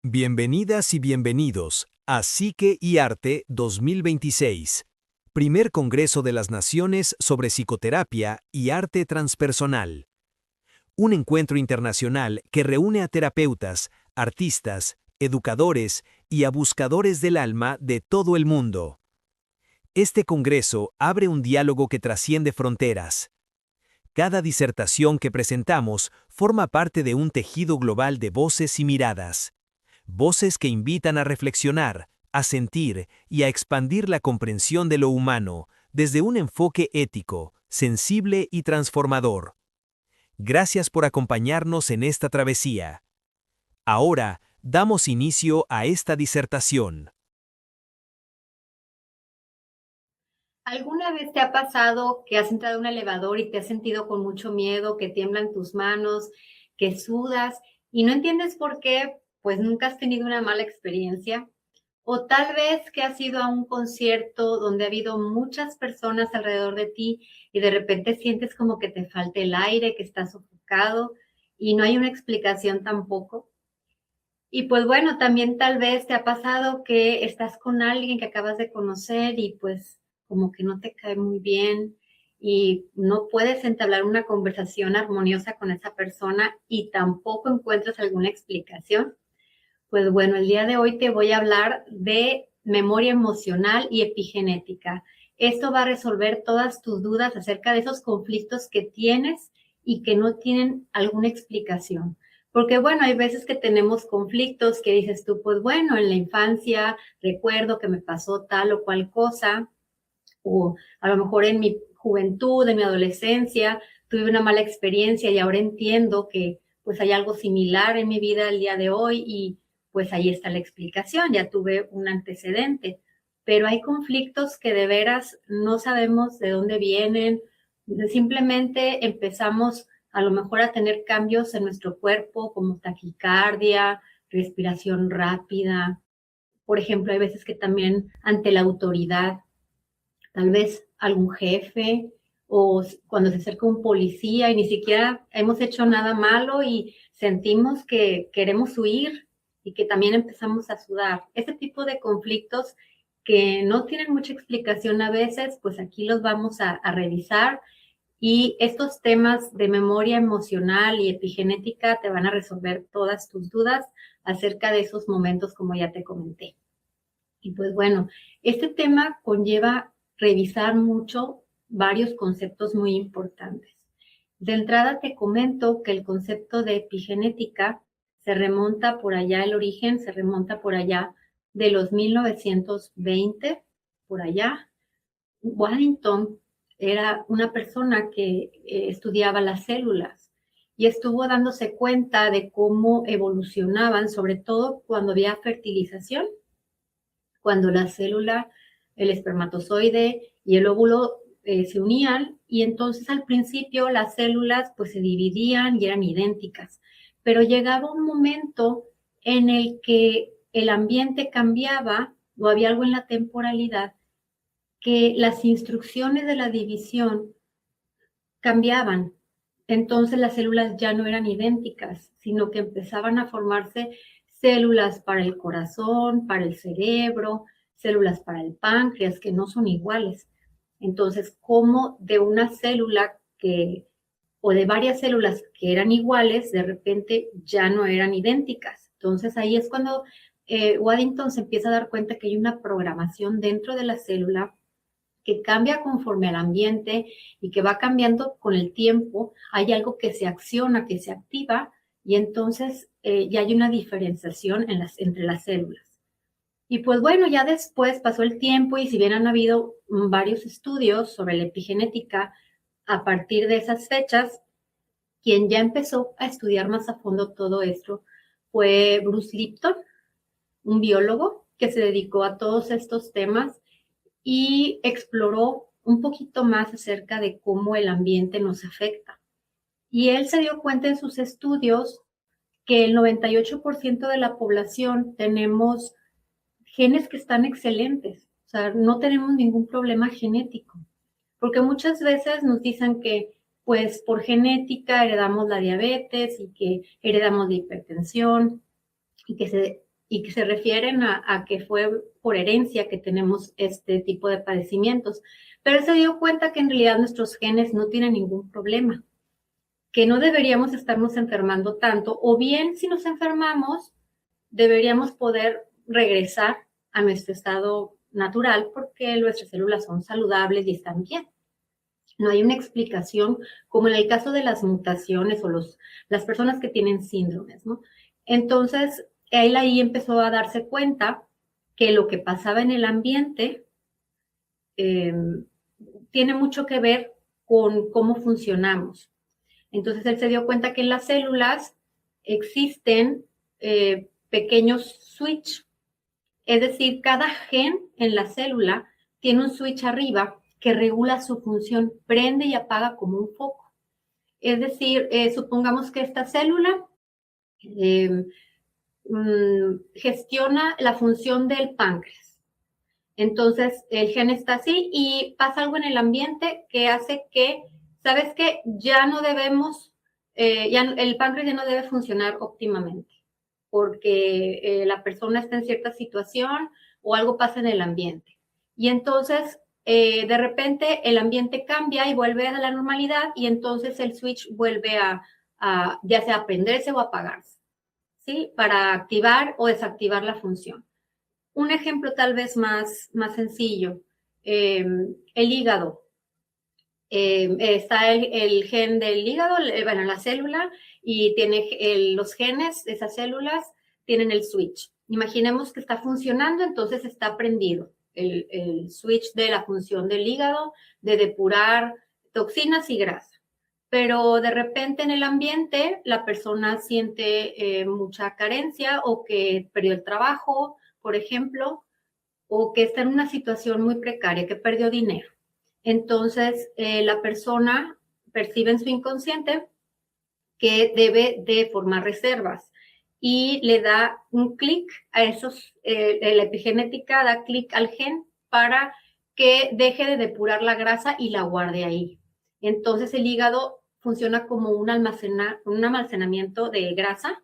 Bienvenidas y bienvenidos a Psique y Arte 2026, primer Congreso de las Naciones sobre Psicoterapia y Arte Transpersonal. Un encuentro internacional que reúne a terapeutas, artistas, educadores y a buscadores del alma de todo el mundo. Este congreso abre un diálogo que trasciende fronteras. Cada disertación que presentamos forma parte de un tejido global de voces y miradas. Voces que invitan a reflexionar, a sentir y a expandir la comprensión de lo humano desde un enfoque ético, sensible y transformador. Gracias por acompañarnos en esta travesía. Ahora, damos inicio a esta disertación. ¿Alguna vez te ha pasado que has entrado a un elevador y te has sentido con mucho miedo, que tiemblan tus manos, que sudas y no entiendes por qué? Pues nunca has tenido una mala experiencia. O tal vez que has ido a un concierto donde ha habido muchas personas alrededor de ti y de repente sientes como que te falta el aire, que estás sofocado y no hay una explicación tampoco. Y pues bueno, también tal vez te ha pasado que estás con alguien que acabas de conocer y pues como que no te cae muy bien y no puedes entablar una conversación armoniosa con esa persona y tampoco encuentras alguna explicación. Pues bueno, el día de hoy te voy a hablar de memoria emocional y epigenética. Esto va a resolver todas tus dudas acerca de esos conflictos que tienes y que no tienen alguna explicación. Porque bueno, hay veces que tenemos conflictos que dices tú, pues bueno, en la infancia recuerdo que me pasó tal o cual cosa, o a lo mejor en mi juventud, en mi adolescencia, tuve una mala experiencia y ahora entiendo que pues hay algo similar en mi vida el día de hoy y pues ahí está la explicación, ya tuve un antecedente. Pero hay conflictos que de veras no sabemos de dónde vienen, simplemente empezamos a lo mejor a tener cambios en nuestro cuerpo como taquicardia, respiración rápida. Por ejemplo, hay veces que también ante la autoridad, tal vez algún jefe o cuando se acerca un policía y ni siquiera hemos hecho nada malo y sentimos que queremos huir y que también empezamos a sudar. Ese tipo de conflictos que no tienen mucha explicación a veces, pues aquí los vamos a revisar y estos temas de memoria emocional y epigenética te van a resolver todas tus dudas acerca de esos momentos como ya te comenté. Y pues bueno, este tema conlleva revisar mucho varios conceptos muy importantes. De entrada te comento que el concepto de epigenética se remonta por allá, el origen se remonta por allá de los 1920, por allá. Waddington era una persona que estudiaba las células y estuvo dándose cuenta de cómo evolucionaban, sobre todo cuando había fertilización, cuando la célula, el espermatozoide y el óvulo se unían, y entonces al principio las células pues se dividían y eran idénticas, pero llegaba un momento en el que el ambiente cambiaba o había algo en la temporalidad que las instrucciones de la división cambiaban. Entonces las células ya no eran idénticas, sino que empezaban a formarse células para el corazón, para el cerebro, células para el páncreas, que no son iguales. Entonces, como de una célula que, o de varias células que eran iguales, de repente ya no eran idénticas. Entonces ahí es cuando Waddington se empieza a dar cuenta que hay una programación dentro de la célula que cambia conforme al ambiente y que va cambiando con el tiempo. Hay algo que se acciona, que se activa, y entonces ya hay una diferenciación entre las células. Y pues bueno, ya después pasó el tiempo y si bien han habido varios estudios sobre la epigenética a partir de esas fechas, quien ya empezó a estudiar más a fondo todo esto fue Bruce Lipton, un biólogo que se dedicó a todos estos temas y exploró un poquito más acerca de cómo el ambiente nos afecta. Y él se dio cuenta en sus estudios que el 98% de la población tenemos genes que están excelentes, o sea, no tenemos ningún problema genético, porque muchas veces nos dicen que pues por genética heredamos la diabetes y que heredamos la hipertensión y que y que se refieren a que fue por herencia que tenemos este tipo de padecimientos. Pero él se dio cuenta que en realidad nuestros genes no tienen ningún problema, que no deberíamos estarnos enfermando tanto, o bien si nos enfermamos, deberíamos poder regresar a nuestro estado natural porque nuestras células son saludables y están bien. No hay una explicación como en el caso de las mutaciones o las personas que tienen síndromes, ¿no? Entonces, él ahí empezó a darse cuenta que lo que pasaba en el ambiente tiene mucho que ver con cómo funcionamos. Entonces, él se dio cuenta que en las células existen pequeños switch, es decir, cada gen en la célula tiene un switch arriba que regula su función, prende y apaga como un foco. Es decir, supongamos que esta célula gestiona la función del páncreas. Entonces, el gen está así y pasa algo en el ambiente que hace que, ¿sabes qué? Ya no debemos, el páncreas ya no debe funcionar óptimamente porque la persona está en cierta situación o algo pasa en el ambiente. Y entonces, de repente, el ambiente cambia y vuelve a la normalidad y entonces el switch vuelve a ya sea a prenderse o apagarse, ¿sí? Para activar o desactivar la función. Un ejemplo tal vez más sencillo, el hígado. Está el gen del hígado, bueno, la célula, y tiene los genes de esas células, tienen el switch. Imaginemos que está funcionando, entonces está prendido el switch de la función del hígado, de depurar toxinas y grasa. Pero de repente en el ambiente la persona siente mucha carencia o que perdió el trabajo, por ejemplo, o que está en una situación muy precaria, que perdió dinero. Entonces, la persona percibe en su inconsciente que debe de formar reservas y le da un clic a esos, la epigenética da clic al gen para que deje de depurar la grasa y la guarde ahí. Entonces, el hígado funciona como un almacenamiento de grasa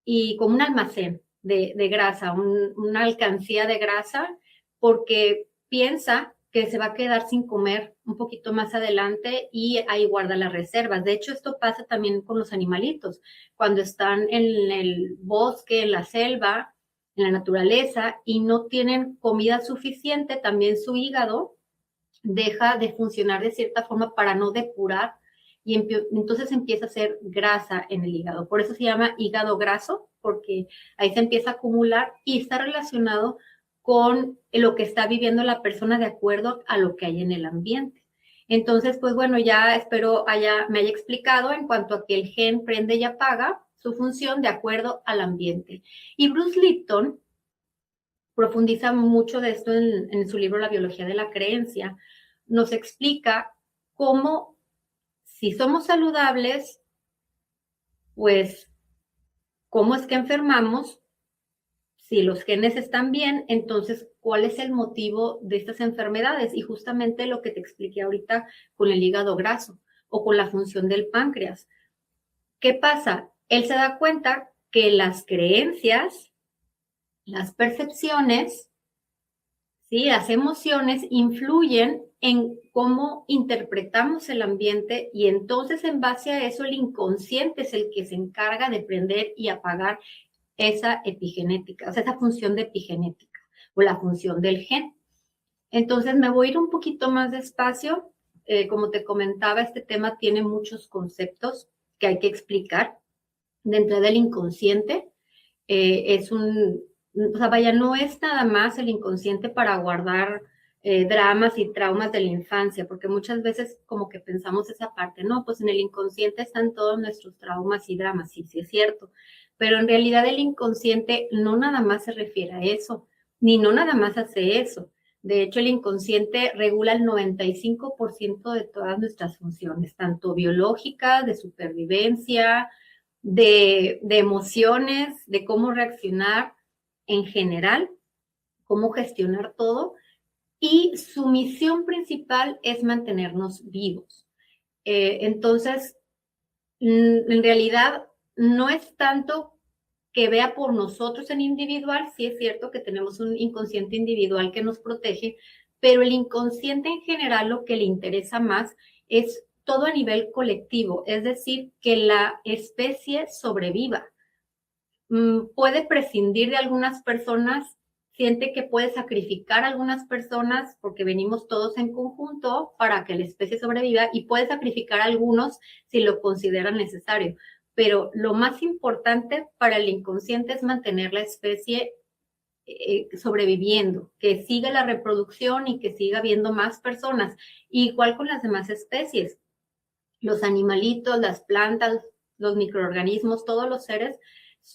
y como un almacén de grasa, una alcancía de grasa, porque piensa que se va a quedar sin comer un poquito más adelante y ahí guarda las reservas. De hecho, esto pasa también con los animalitos. Cuando están en el bosque, en la selva, en la naturaleza y no tienen comida suficiente, también su hígado deja de funcionar de cierta forma para no depurar y entonces empieza a hacer grasa en el hígado. Por eso se llama hígado graso, porque ahí se empieza a acumular y está relacionado con lo que está viviendo la persona de acuerdo a lo que hay en el ambiente. Entonces, pues bueno, ya espero me haya explicado en cuanto a que el gen prende y apaga su función de acuerdo al ambiente. Y Bruce Lipton profundiza mucho de esto en su libro La biología de la creencia. Nos explica cómo, si somos saludables, pues, cómo es que enfermamos. Si los genes están bien, entonces, ¿cuál es el motivo de estas enfermedades? Y justamente lo que te expliqué ahorita con el hígado graso o con la función del páncreas. ¿Qué pasa? Él se da cuenta que las creencias, las percepciones, ¿sí? Las emociones influyen en cómo interpretamos el ambiente y entonces en base a eso el inconsciente es el que se encarga de prender y apagar esa epigenética, o sea, esa función de epigenética o la función del gen. Entonces me voy a ir un poquito más despacio. Como te comentaba, este tema tiene muchos conceptos que hay que explicar. Dentro del inconsciente o sea, vaya, no es nada más el inconsciente para guardar dramas y traumas de la infancia, porque muchas veces como que pensamos esa parte, no, pues en el inconsciente están todos nuestros traumas y dramas, sí, sí es cierto, pero en realidad el inconsciente no nada más se refiere a eso, ni no nada más hace eso. De hecho, el inconsciente regula el 95% de todas nuestras funciones, tanto biológicas, de supervivencia, de emociones, de cómo reaccionar en general, cómo gestionar todo, y su misión principal es mantenernos vivos. Entonces, en realidad no es tanto que vea por nosotros en individual. Sí es cierto que tenemos un inconsciente individual que nos protege, pero el inconsciente en general lo que le interesa más es todo a nivel colectivo, es decir, que la especie sobreviva. Puede prescindir de algunas personas, siente que puede sacrificar a algunas personas porque venimos todos en conjunto para que la especie sobreviva, y puede sacrificar a algunos si lo consideran necesario. Pero lo más importante para el inconsciente es mantener la especie sobreviviendo, que siga la reproducción y que siga habiendo más personas, igual con las demás especies. Los animalitos, las plantas, los microorganismos, todos los seres,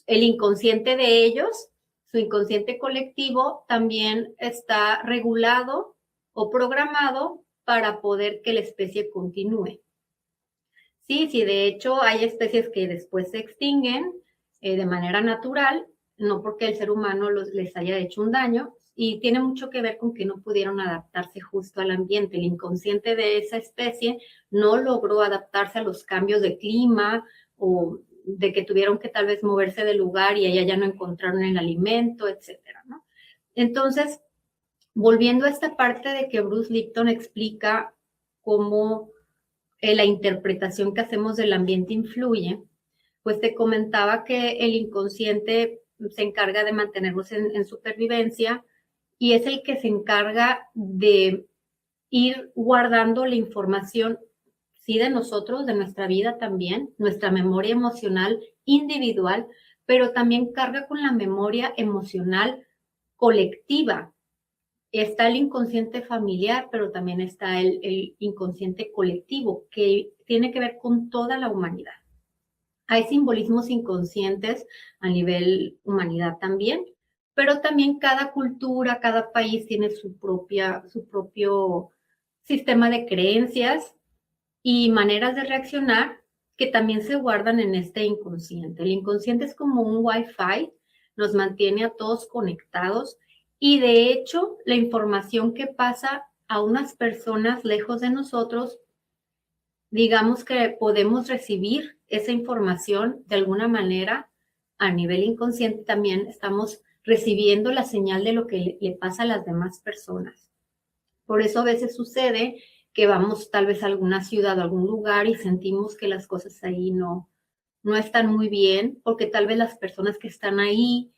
el inconsciente de ellos, su inconsciente colectivo, también está regulado o programado para poder que la especie continúe. Sí, sí, de hecho hay especies que después se extinguen de manera natural, no porque el ser humano les haya hecho un daño, y tiene mucho que ver con que no pudieron adaptarse justo al ambiente. El inconsciente de esa especie no logró adaptarse a los cambios de clima, o de que tuvieron que tal vez moverse del lugar y allá ya no encontraron el alimento, etcétera, ¿no? Entonces, volviendo a esta parte de que Bruce Lipton explica cómo la interpretación que hacemos del ambiente influye, pues te comentaba que el inconsciente se encarga de mantenernos en supervivencia, y es el que se encarga de ir guardando la información, sí, de nosotros, de nuestra vida también, nuestra memoria emocional individual, pero también carga con la memoria emocional colectiva. Está el inconsciente familiar, pero también está el inconsciente colectivo, que tiene que ver con toda la humanidad. Hay simbolismos inconscientes a nivel humanidad también, pero también cada cultura, cada país tiene su propio sistema de creencias y maneras de reaccionar que también se guardan en este inconsciente. El inconsciente es como un Wi-Fi, nos mantiene a todos conectados, y de hecho la información que pasa a unas personas lejos de nosotros, digamos que podemos recibir esa información de alguna manera a nivel inconsciente, también estamos recibiendo la señal de lo que le pasa a las demás personas. Por eso a veces sucede que vamos tal vez a alguna ciudad o algún lugar y sentimos que las cosas ahí no están muy bien, porque tal vez las personas que están ahí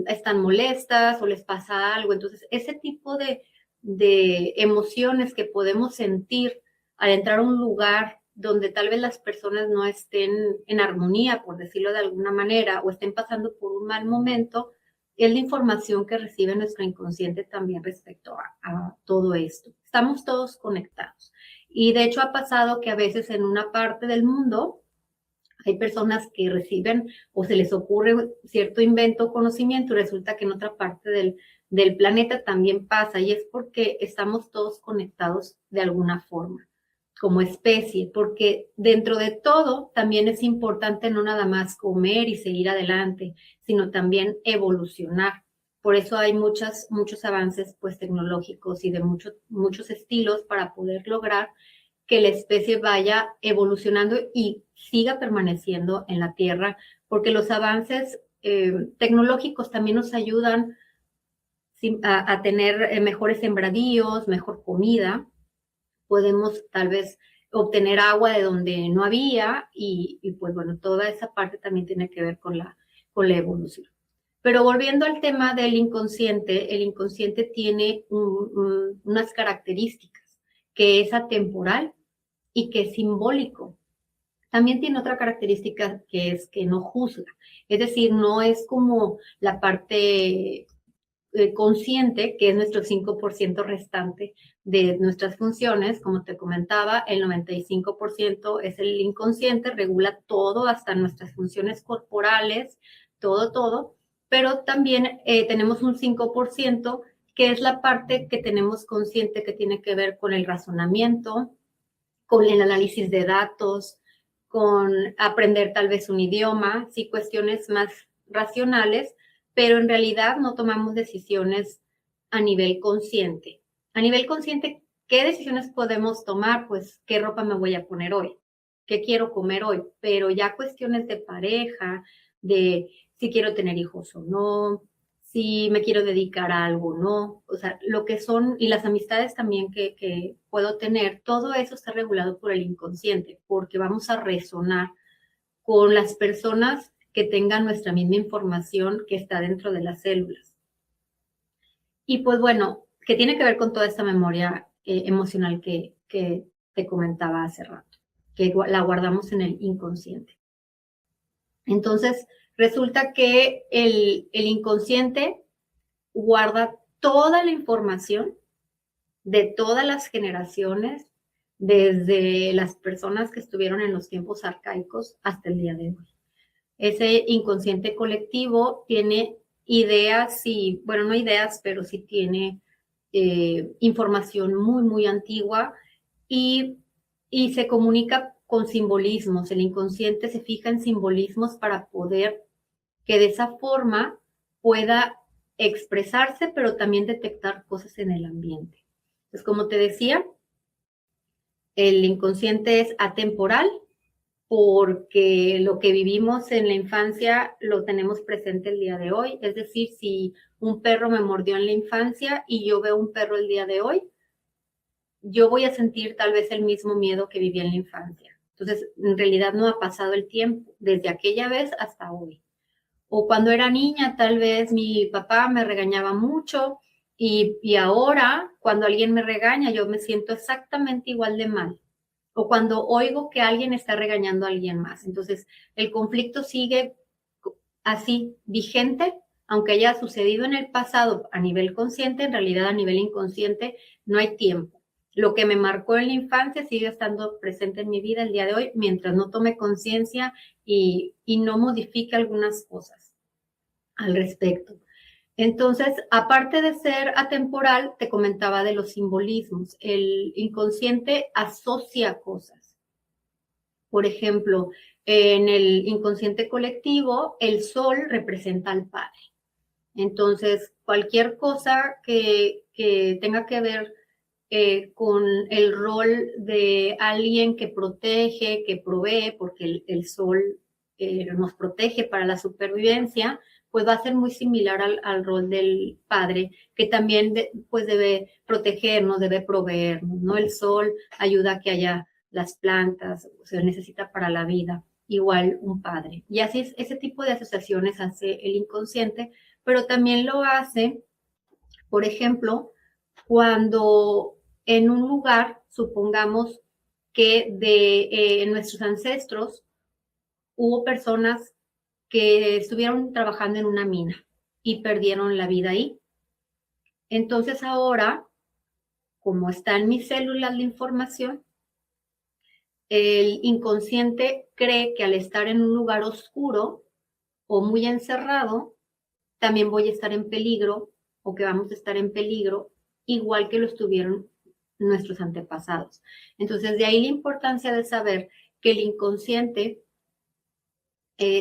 están molestas o les pasa algo. Entonces, ese tipo de emociones que podemos sentir al entrar a un lugar donde tal vez las personas no estén en armonía, por decirlo de alguna manera, o estén pasando por un mal momento, es la información que recibe nuestro inconsciente también respecto a todo esto. Estamos todos conectados. Y de hecho ha pasado que a veces en una parte del mundo hay personas que reciben o se les ocurre cierto invento o conocimiento, y resulta que en otra parte del planeta también pasa, y es porque estamos todos conectados de alguna forma como especie, porque dentro de todo también es importante no nada más comer y seguir adelante, sino también evolucionar. Por eso hay muchos avances pues tecnológicos y de muchos estilos para poder lograr que la especie vaya evolucionando y siga permaneciendo en la Tierra, porque los avances tecnológicos también nos ayudan a tener mejores sembradíos, mejor comida. Podemos tal vez obtener agua de donde no había, y pues bueno, toda esa parte también tiene que ver con la evolución. Pero volviendo al tema del inconsciente, el inconsciente tiene unas características, que es atemporal y que es simbólico. También tiene otra característica, que es que no juzga, es decir, no es como la parte consciente, que es nuestro 5% restante de nuestras funciones. Como te comentaba, el 95% es el inconsciente, regula todo, hasta nuestras funciones corporales, todo, pero también tenemos un 5% que es la parte que tenemos consciente, que tiene que ver con el razonamiento, con el análisis de datos, con aprender tal vez un idioma, sí, cuestiones más racionales, pero en realidad no tomamos decisiones a nivel consciente. A nivel consciente, ¿qué decisiones podemos tomar? Pues, ¿qué ropa me voy a poner hoy? ¿Qué quiero comer hoy? Pero ya cuestiones de pareja, de si quiero tener hijos o no, si me quiero dedicar a algo o no, o sea, lo que son, y las amistades también que puedo tener, todo eso está regulado por el inconsciente, porque vamos a resonar con las personas que tengan nuestra misma información que está dentro de las células. Y pues bueno, que tiene que ver con toda esta memoria emocional que te comentaba hace rato, que la guardamos en el inconsciente. Entonces, resulta que el inconsciente guarda toda la información de todas las generaciones, desde las personas que estuvieron en los tiempos arcaicos hasta el día de hoy. Ese inconsciente colectivo tiene ideas y, bueno, no ideas, pero sí tiene información muy, muy antigua y, y se comunica con simbolismos. El inconsciente se fija en simbolismos para poder que de esa forma pueda expresarse, pero también detectar cosas en el ambiente. Entonces, como te decía, el inconsciente es atemporal porque lo que vivimos en la infancia lo tenemos presente el día de hoy. Es decir, si un perro me mordió en la infancia y yo veo un perro el día de hoy, yo voy a sentir tal vez el mismo miedo que viví en la infancia. Entonces, en realidad no ha pasado el tiempo desde aquella vez hasta hoy. O cuando era niña, tal vez mi papá me regañaba mucho y ahora cuando alguien me regaña, yo me siento exactamente igual de mal. O cuando oigo que alguien está regañando a alguien más. Entonces, el conflicto sigue así, vigente, aunque haya sucedido en el pasado a nivel consciente, en realidad a nivel inconsciente no hay tiempo. Lo que me marcó en la infancia sigue estando presente en mi vida el día de hoy, mientras no tome conciencia y no modifique algunas cosas al respecto. Entonces, aparte de ser atemporal, te comentaba de los simbolismos. El inconsciente asocia cosas. Por ejemplo, en el inconsciente colectivo, el sol representa al Padre. Entonces, cualquier cosa que tenga que ver con el rol de alguien que protege, que provee, porque el sol nos protege para la supervivencia, pues va a ser muy similar al rol del padre, que también pues debe protegernos, debe proveernos, ¿no? El sol ayuda a que haya las plantas, se necesita para la vida, igual un padre. Y así es, ese tipo de asociaciones hace el inconsciente, pero también lo hace, por ejemplo, cuando en un lugar, supongamos que de nuestros ancestros hubo personas que estuvieron trabajando en una mina y perdieron la vida ahí. Entonces ahora, como está en mis células la información, el inconsciente cree que al estar en un lugar oscuro o muy encerrado, también voy a estar en peligro o que vamos a estar en peligro, igual que lo estuvieron nuestros antepasados. Entonces, de ahí la importancia de saber que el inconsciente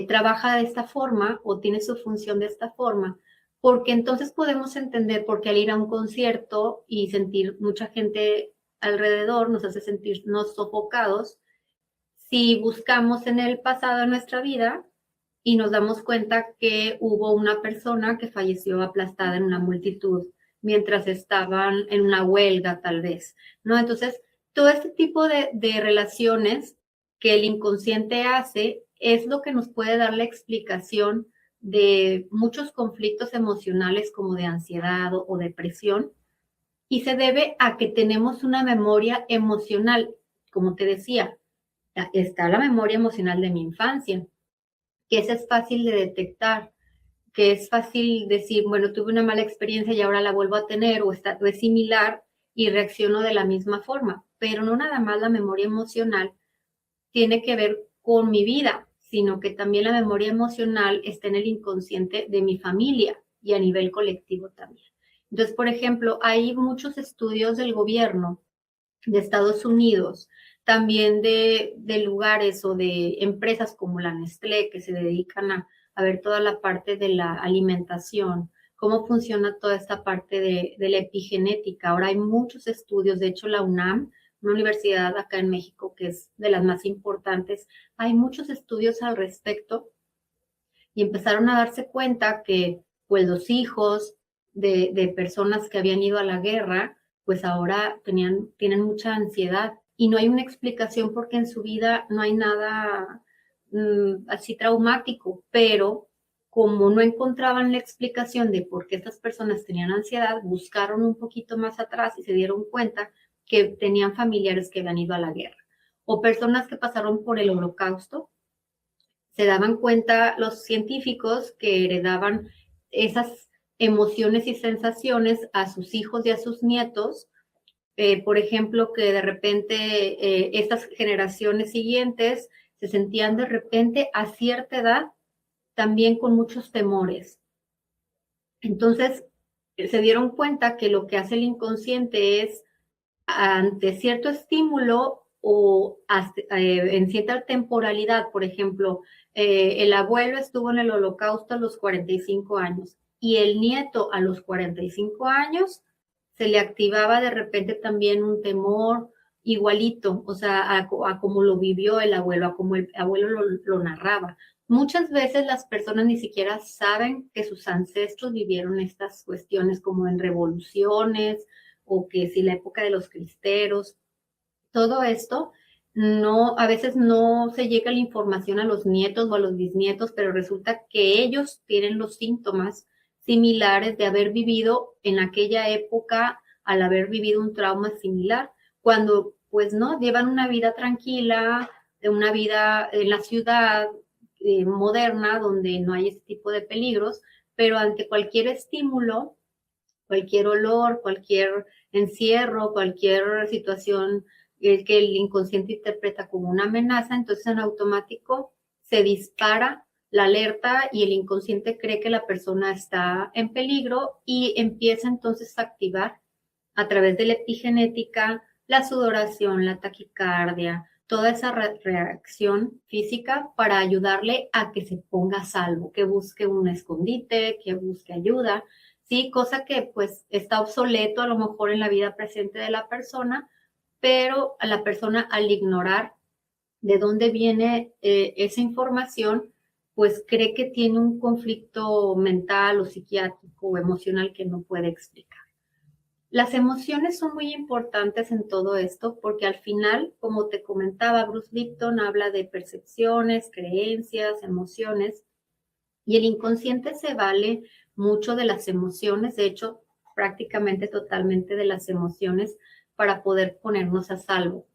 trabaja de esta forma o tiene su función de esta forma, porque entonces podemos entender por qué al ir a un concierto y sentir mucha gente alrededor nos hace sentirnos sofocados, si buscamos en el pasado de nuestra vida y nos damos cuenta que hubo una persona que falleció aplastada en una multitud mientras estaban en una huelga tal vez, ¿no? Entonces, todo este tipo de relaciones que el inconsciente hace es lo que nos puede dar la explicación de muchos conflictos emocionales como de ansiedad o depresión y se debe a que tenemos una memoria emocional, como te decía, está la memoria emocional de mi infancia, que esa es fácil de detectar, que es fácil decir, bueno, tuve una mala experiencia y ahora la vuelvo a tener o es similar y reacciono de la misma forma, pero no nada más la memoria emocional tiene que ver con mi vida, sino que también la memoria emocional está en el inconsciente de mi familia y a nivel colectivo también. Entonces, por ejemplo, hay muchos estudios del gobierno de Estados Unidos, también de lugares o de empresas como la Nestlé que se dedican a ver toda la parte de la alimentación, cómo funciona toda esta parte de la epigenética. Ahora hay muchos estudios, de hecho la UNAM, una universidad acá en México que es de las más importantes, hay muchos estudios al respecto y empezaron a darse cuenta que pues los hijos de personas que habían ido a la guerra, pues ahora tienen mucha ansiedad y no hay una explicación porque en su vida no hay nada así traumático, pero como no encontraban la explicación de por qué estas personas tenían ansiedad, buscaron un poquito más atrás y se dieron cuenta que tenían familiares que habían ido a la guerra o personas que pasaron por el holocausto. Se daban cuenta los científicos que heredaban esas emociones y sensaciones a sus hijos y a sus nietos. Por ejemplo, que de repente estas generaciones siguientes se sentían de repente a cierta edad también con muchos temores. Entonces, se dieron cuenta que lo que hace el inconsciente es, ante cierto estímulo o en cierta temporalidad, por ejemplo, el abuelo estuvo en el holocausto a los 45 años y el nieto a los 45 años se le activaba de repente también un temor igualito, o sea, a como lo vivió el abuelo, a como el abuelo lo narraba. Muchas veces las personas ni siquiera saben que sus ancestros vivieron estas cuestiones como en revoluciones o que si la época de los cristeros, todo esto, no, a veces no se llega la información a los nietos o a los bisnietos, pero resulta que ellos tienen los síntomas similares de haber vivido en aquella época al haber vivido un trauma similar, cuando pues no, llevan una vida tranquila, una vida en la ciudad moderna donde no hay este tipo de peligros, pero ante cualquier estímulo, cualquier olor, cualquier encierro, cualquier situación que el inconsciente interpreta como una amenaza, entonces en automático se dispara la alerta y el inconsciente cree que la persona está en peligro y empieza entonces a activar a través de la epigenética la sudoración, la taquicardia, toda esa reacción física para ayudarle a que se ponga a salvo, que busque un escondite, que busque ayuda, ¿sí? Cosa que pues está obsoleto a lo mejor en la vida presente de la persona, pero a la persona al ignorar de dónde viene esa información, pues cree que tiene un conflicto mental o psiquiátrico o emocional que no puede explicar. Las emociones son muy importantes en todo esto porque al final, como te comentaba, Bruce Lipton habla de percepciones, creencias, emociones y el inconsciente se vale mucho de las emociones, de hecho, prácticamente totalmente de las emociones para poder ponernos a salvo.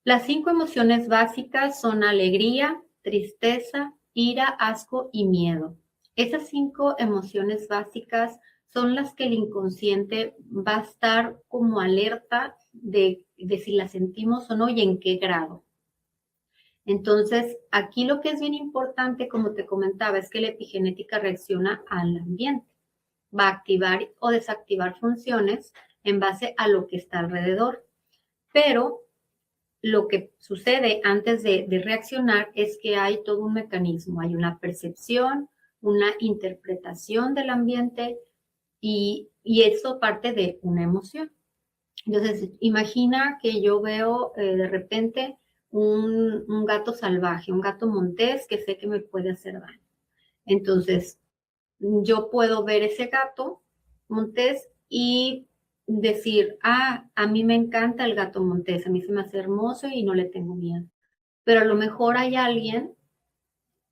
Las 5 emociones básicas son alegría, tristeza, ira, asco y miedo. Esas 5 emociones básicas son las que el inconsciente va a estar como alerta de si las sentimos o no y en qué grado. Entonces, aquí lo que es bien importante, como te comentaba, es que la epigenética reacciona al ambiente. Va a activar o desactivar funciones en base a lo que está alrededor. Pero lo que sucede antes de reaccionar es que hay todo un mecanismo, hay una percepción, una interpretación del ambiente y eso parte de una emoción. Entonces, imagina que yo veo de repente un gato salvaje, un gato montés que sé que me puede hacer daño. Entonces, yo puedo ver ese gato montés y decir, a mí me encanta el gato montés, a mí se me hace hermoso y no le tengo miedo. Pero a lo mejor hay alguien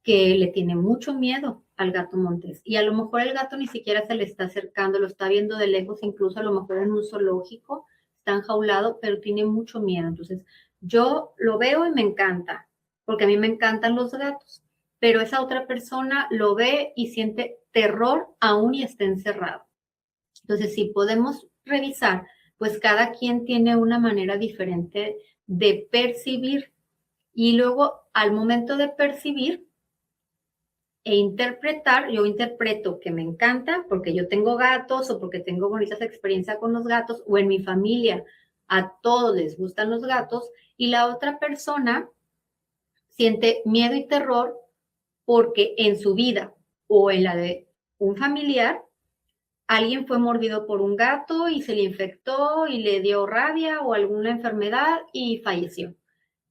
que le tiene mucho miedo al gato montés y a lo mejor el gato ni siquiera se le está acercando, lo está viendo de lejos, incluso a lo mejor en un zoológico, está enjaulado, pero tiene mucho miedo. Entonces, yo lo veo y me encanta, porque a mí me encantan los gatos, pero esa otra persona lo ve y siente terror aún y está encerrado. Entonces, si podemos revisar, pues cada quien tiene una manera diferente de percibir y luego al momento de percibir e interpretar, yo interpreto que me encanta porque yo tengo gatos o porque tengo bonitas experiencias con los gatos o en mi familia a todos les gustan los gatos y la otra persona siente miedo y terror porque en su vida o en la de un familiar alguien fue mordido por un gato y se le infectó y le dio rabia o alguna enfermedad y falleció.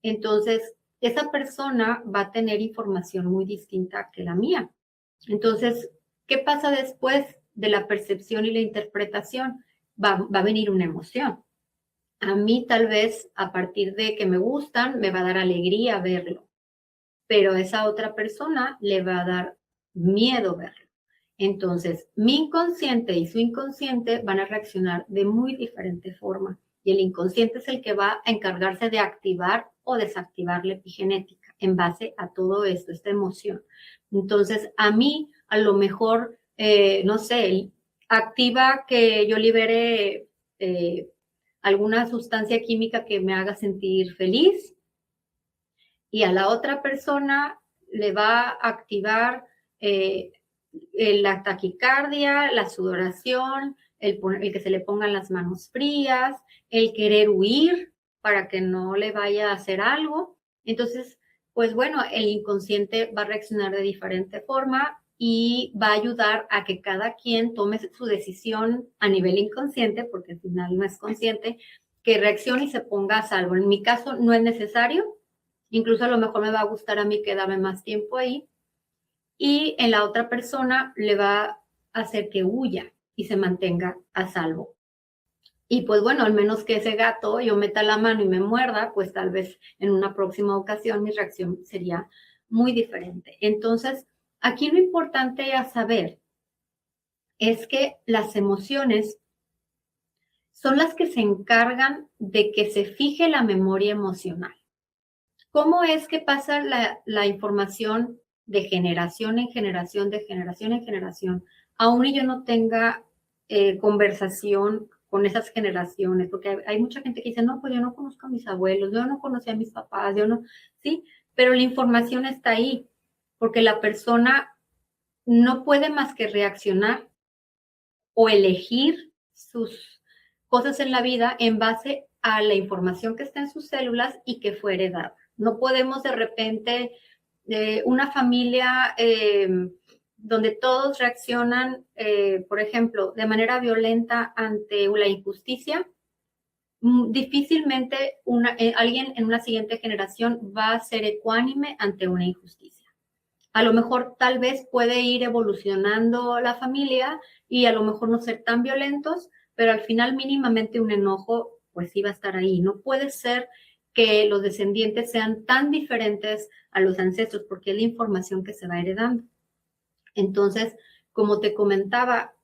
Entonces, esa persona va a tener información muy distinta que la mía. Entonces, ¿qué pasa después de la percepción y la interpretación? Va a venir una emoción. A mí tal vez a partir de que me gustan, me va a dar alegría verlo, pero a esa otra persona le va a dar miedo verlo. Entonces, mi inconsciente y su inconsciente van a reaccionar de muy diferente forma. Y el inconsciente es el que va a encargarse de activar o desactivar la epigenética en base a todo esto, esta emoción. Entonces, a mí, a lo mejor, no sé, activa que yo libere alguna sustancia química que me haga sentir feliz, y a la otra persona le va a activar la taquicardia, la sudoración, el que se le pongan las manos frías, el querer huir para que no le vaya a hacer algo. Entonces, pues bueno, el inconsciente va a reaccionar de diferente forma y va a ayudar a que cada quien tome su decisión a nivel inconsciente, porque al final no es consciente, que reaccione y se ponga a salvo. En mi caso no es necesario, incluso a lo mejor me va a gustar a mí quedarme más tiempo ahí, y en la otra persona le va a hacer que huya y se mantenga a salvo. Y pues bueno, al menos que ese gato yo meta la mano y me muerda, pues tal vez en una próxima ocasión mi reacción sería muy diferente. Entonces, aquí lo importante a saber es que las emociones son las que se encargan de que se fije la memoria emocional. ¿Cómo es que pasa la información de generación en generación, de generación en generación, aún y yo no tenga conversación con esas generaciones? Porque hay mucha gente que dice, no, pues yo no conozco a mis abuelos, yo no conocí a mis papás, yo no, sí, pero la información está ahí, porque la persona no puede más que reaccionar o elegir sus cosas en la vida en base a la información que está en sus células y que fue heredada. No podemos de repente, una familia donde todos reaccionan, por ejemplo, de manera violenta ante la injusticia, difícilmente alguien en una siguiente generación va a ser ecuánime ante una injusticia. A lo mejor tal vez puede ir evolucionando la familia y a lo mejor no ser tan violentos, pero al final mínimamente un enojo pues sí va a estar ahí. No puede ser que los descendientes sean tan diferentes a los ancestros porque es la información que se va heredando. Entonces, como te comentaba,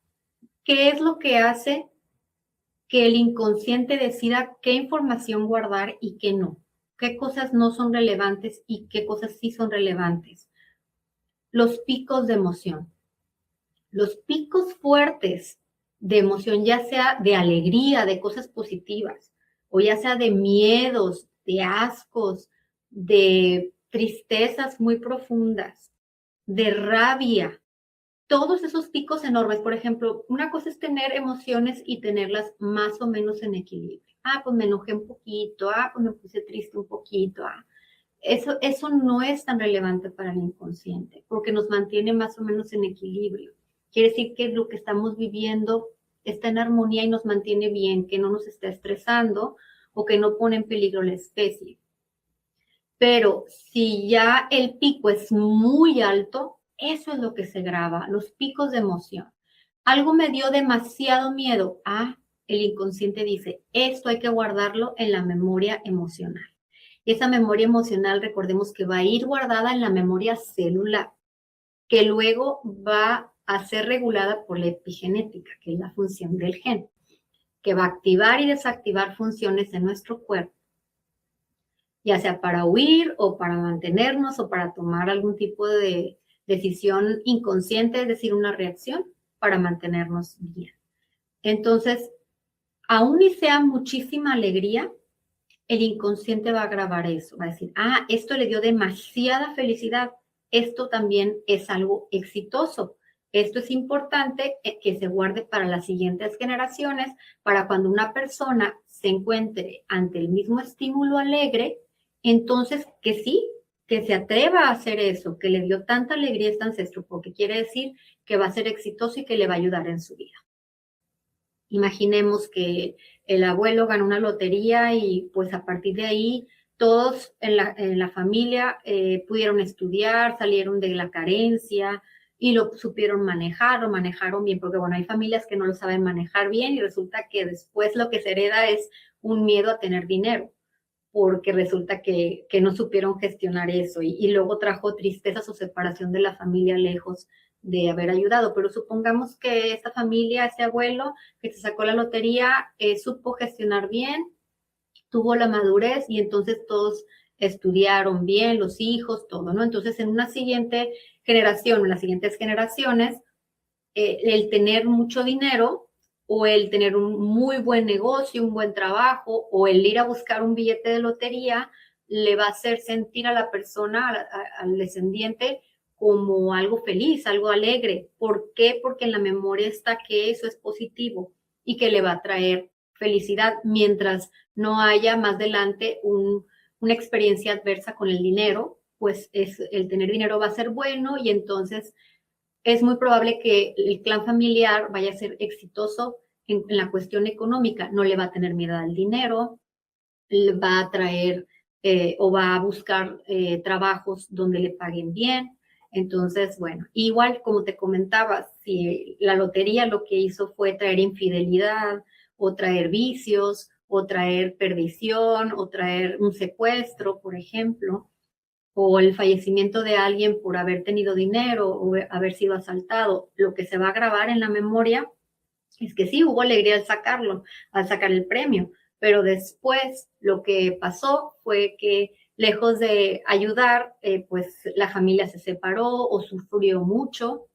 ¿qué es lo que hace que el inconsciente decida qué información guardar y qué no? ¿Qué cosas no son relevantes y qué cosas sí son relevantes? Los picos de emoción. Los picos fuertes de emoción, ya sea de alegría, de cosas positivas, o ya sea de miedos, de ascos, de tristezas muy profundas, de rabia, todos esos picos enormes. Por ejemplo, una cosa es tener emociones y tenerlas más o menos en equilibrio. Ah, pues me enojé un poquito, ah, pues me puse triste un poquito, ah. Eso no es tan relevante para el inconsciente, porque nos mantiene más o menos en equilibrio. Quiere decir que lo que estamos viviendo está en armonía y nos mantiene bien, que no nos está estresando o que no pone en peligro la especie. Pero si ya el pico es muy alto, eso es lo que se graba, los picos de emoción. Algo me dio demasiado miedo. Ah, el inconsciente dice, esto hay que guardarlo en la memoria emocional. Y esa memoria emocional, recordemos que va a ir guardada en la memoria celular, que luego va a ser regulada por la epigenética, que es la función del gen, que va a activar y desactivar funciones en nuestro cuerpo, ya sea para huir o para mantenernos o para tomar algún tipo de decisión inconsciente, es decir, una reacción para mantenernos bien. Entonces, aún y sea muchísima alegría, el inconsciente va a grabar eso, va a decir, ah, esto le dio demasiada felicidad, esto también es algo exitoso, esto es importante que se guarde para las siguientes generaciones, para cuando una persona se encuentre ante el mismo estímulo alegre, entonces que sí, que se atreva a hacer eso, que le dio tanta alegría a este ancestro, porque quiere decir que va a ser exitoso y que le va a ayudar en su vida. Imaginemos que el abuelo ganó una lotería y pues a partir de ahí todos en la familia pudieron estudiar, salieron de la carencia y lo supieron manejar, lo manejaron bien, porque bueno, hay familias que no lo saben manejar bien y resulta que después lo que se hereda es un miedo a tener dinero, porque resulta que no supieron gestionar eso y luego trajo tristeza su separación de la familia lejos de haber ayudado. Pero supongamos que esta familia, ese abuelo que se sacó la lotería, supo gestionar bien, tuvo la madurez y entonces todos estudiaron bien, los hijos, todo, ¿no? Entonces en una siguiente generación, en las siguientes generaciones, el tener mucho dinero o el tener un muy buen negocio, un buen trabajo o el ir a buscar un billete de lotería le va a hacer sentir a la persona, al descendiente, como algo feliz, algo alegre. ¿Por qué? Porque en la memoria está que eso es positivo y que le va a traer felicidad mientras no haya más adelante una experiencia adversa con el dinero, pues el tener dinero va a ser bueno y entonces es muy probable que el clan familiar vaya a ser exitoso en la cuestión económica. No le va a tener miedo al dinero, le va a traer o va a buscar trabajos donde le paguen bien. Entonces, bueno, igual como te comentaba, si la lotería lo que hizo fue traer infidelidad o traer vicios o traer perdición o traer un secuestro, por ejemplo, o el fallecimiento de alguien por haber tenido dinero o haber sido asaltado, lo que se va a grabar en la memoria es que sí, hubo alegría al sacar el premio, pero después lo que pasó fue que lejos de ayudar, pues la familia se separó o sufrió mucho,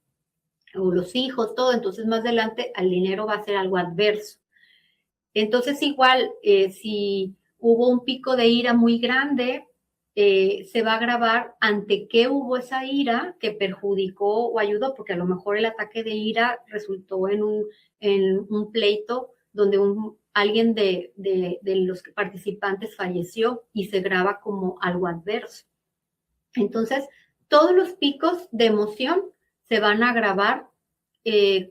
o los hijos, todo, entonces más adelante al dinero va a ser algo adverso. Entonces igual, si hubo un pico de ira muy grande, se va a grabar ante qué hubo esa ira que perjudicó o ayudó, porque a lo mejor el ataque de ira resultó en un pleito donde alguien de los participantes falleció y se graba como algo adverso. Entonces, todos los picos de emoción se van a grabar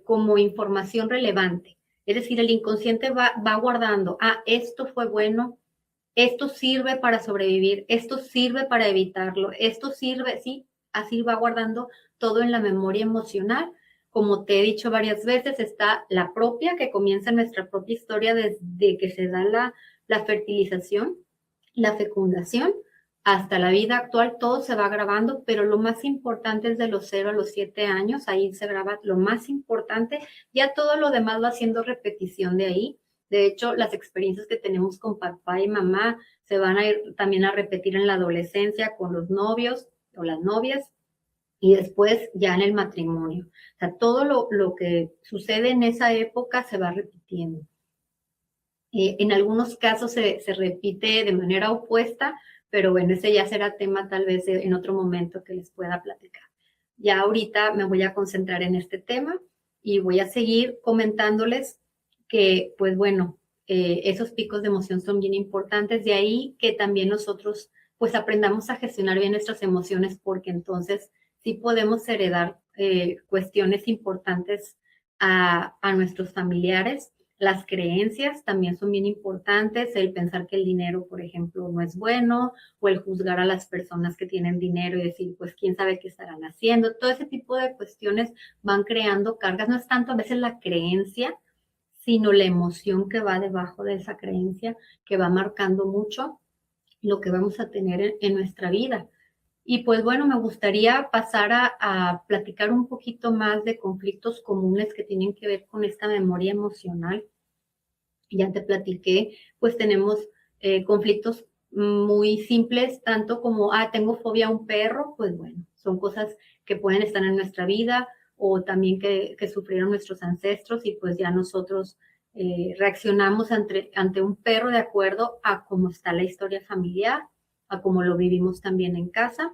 como información relevante. Es decir, el inconsciente va guardando, esto fue bueno, esto sirve para sobrevivir, esto sirve para evitarlo, esto sirve, sí, así va guardando todo en la memoria emocional. Como te he dicho varias veces, está la propia, que comienza en nuestra propia historia desde que se da la fertilización, la fecundación, hasta la vida actual, todo se va grabando, pero lo más importante es de los 0 a los 7 años, ahí se graba lo más importante, ya todo lo demás va siendo repetición de ahí. De hecho, las experiencias que tenemos con papá y mamá se van a ir también a repetir en la adolescencia con los novios o las novias y después ya en el matrimonio. O sea, todo lo que sucede en esa época se va repitiendo. En algunos casos se repite de manera opuesta, pero bueno, ese ya será tema tal vez en otro momento que les pueda platicar. Ya ahorita me voy a concentrar en este tema y voy a seguir comentándoles que, pues bueno, esos picos de emoción son bien importantes, de ahí que también nosotros pues aprendamos a gestionar bien nuestras emociones, porque entonces sí podemos heredar cuestiones importantes a nuestros familiares. Las creencias también son bien importantes, el pensar que el dinero, por ejemplo, no es bueno, o el juzgar a las personas que tienen dinero y decir, pues, quién sabe qué estarán haciendo. Todo ese tipo de cuestiones van creando cargas. No es tanto a veces la creencia, sino la emoción que va debajo de esa creencia, que va marcando mucho lo que vamos a tener en nuestra vida. Y pues bueno, me gustaría pasar a platicar un poquito más de conflictos comunes que tienen que ver con esta memoria emocional. Ya te platiqué, pues tenemos conflictos muy simples, tanto como, tengo fobia a un perro, pues bueno, son cosas que pueden estar en nuestra vida o también que sufrieron nuestros ancestros y pues ya nosotros reaccionamos ante un perro de acuerdo a cómo está la historia familiar, a cómo lo vivimos también en casa,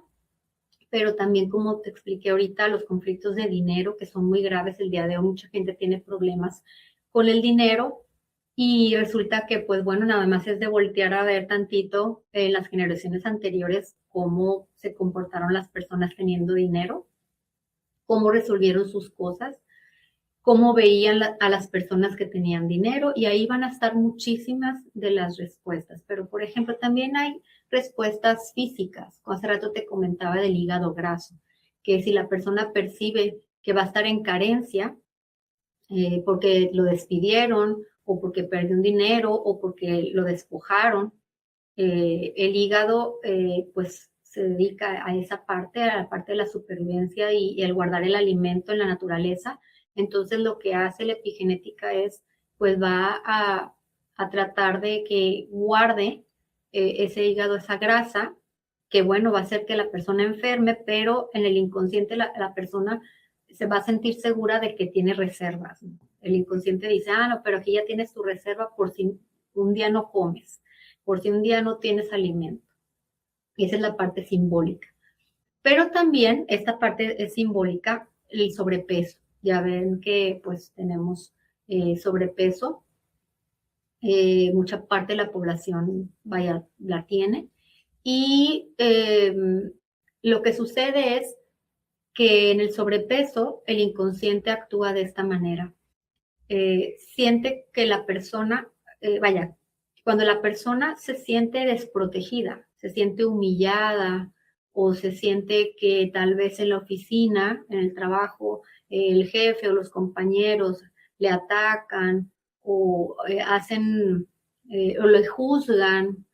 pero también como te expliqué ahorita, los conflictos de dinero que son muy graves el día de hoy, mucha gente tiene problemas con el dinero y resulta que pues bueno, nada más es de voltear a ver tantito en las generaciones anteriores cómo se comportaron las personas teniendo dinero, cómo resolvieron sus cosas cómo veían a las personas que tenían dinero, y ahí van a estar muchísimas de las respuestas. Pero, por ejemplo, también hay respuestas físicas. Hace rato te comentaba del hígado graso, que si la persona percibe que va a estar en carencia, porque lo despidieron, o porque perdió un dinero, o porque lo despojaron, el hígado pues se dedica a esa parte, a la parte de la supervivencia y el guardar el alimento en la naturaleza. Entonces lo que hace la epigenética es, pues va a tratar de que guarde ese hígado, esa grasa, que bueno, va a hacer que la persona enferme, pero en el inconsciente la persona se va a sentir segura de que tiene reservas, ¿no? El inconsciente dice, no, pero aquí ya tienes tu reserva por si un día no comes, por si un día no tienes alimento. Y esa es la parte simbólica. Pero también esta parte es simbólica, el sobrepeso. Ya ven que pues tenemos sobrepeso, mucha parte de la población vaya, la tiene. Y lo que sucede es que en el sobrepeso el inconsciente actúa de esta manera. Siente que la persona, cuando la persona se siente desprotegida, se siente humillada o se siente que tal vez en la oficina, en el trabajo, el jefe o los compañeros le atacan o hacen o le juzgan